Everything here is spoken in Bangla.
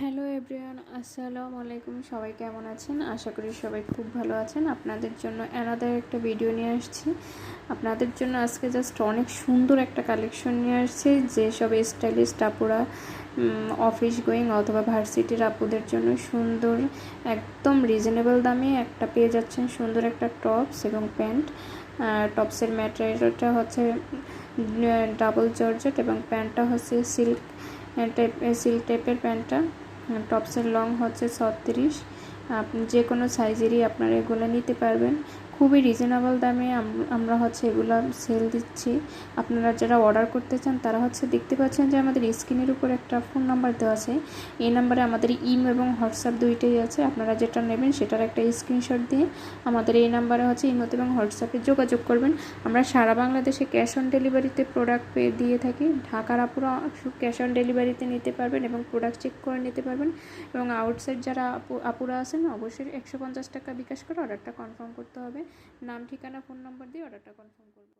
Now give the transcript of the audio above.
হ্যালো এভরিওয়ান, আসসালামু আলাইকুম। সবাই কেমন আছেন? আশা করি সবাই খুব ভালো আছেন। আপনাদের জন্য অ্যানাদার একটা ভিডিও নিয়ে আসছি। আপনাদের জন্য আজকে জাস্ট অনেক সুন্দর একটা কালেকশন নিয়ে আসছি, যেসব স্টাইলিস্ট আপুরা অফিস গোয়িং অথবা ভার্সিটির আপুদের জন্য সুন্দর, একদম রিজনেবল দামে একটা পেয়ে যাচ্ছেন সুন্দর একটা টপস এবং প্যান্ট। টপসের ম্যাটেরিয়ালটা হচ্ছে ডাবল জর্জেট এবং প্যান্টটা হচ্ছে সিল্ক টাইপের প্যান্টটা। টপসের লং হচ্ছে 36। আপনি যে কোনো সাইজেরই আপনারা এগুলো নিতে পারবেন। খুবই রিজনেবল দামে আমরা হচ্ছে এগুলো সেল দিচ্ছি। আপনারা যারা অর্ডার করতে চান তারা হচ্ছে দেখতে পাচ্ছেন যে আমাদের স্ক্রিনের উপর একটা ফোন নাম্বার দেওয়া আছে। এই নাম্বারে আমাদের ইমো এবং হোয়াটসঅ্যাপ দুইটাই আছে। আপনারা যেটা নেবেন সেটার একটা স্ক্রিনশট দিয়ে আমাদের এই নাম্বারে হচ্ছে ইমোতে এবং হোয়াটসঅ্যাপে যোগাযোগ করবেন। আমরা সারা বাংলাদেশে ক্যাশ অন ডেলিভারিতে প্রোডাক্ট দিয়ে থাকি। ঢাকার আপুরা ক্যাশ অন ডেলিভারিতে নিতে পারবেন এবং প্রোডাক্ট চেক করে নিতে পারবেন। এবং আউটসাইড যারা আপুরা আছেন অবশ্যই 150 টাকা বিকাশ করে অর্ডারটা কনফার্ম করতে হবে। নাম, ঠিকানা, ফোন নম্বর দিয়ে অর্ডারটা কনফার্ম করবেন।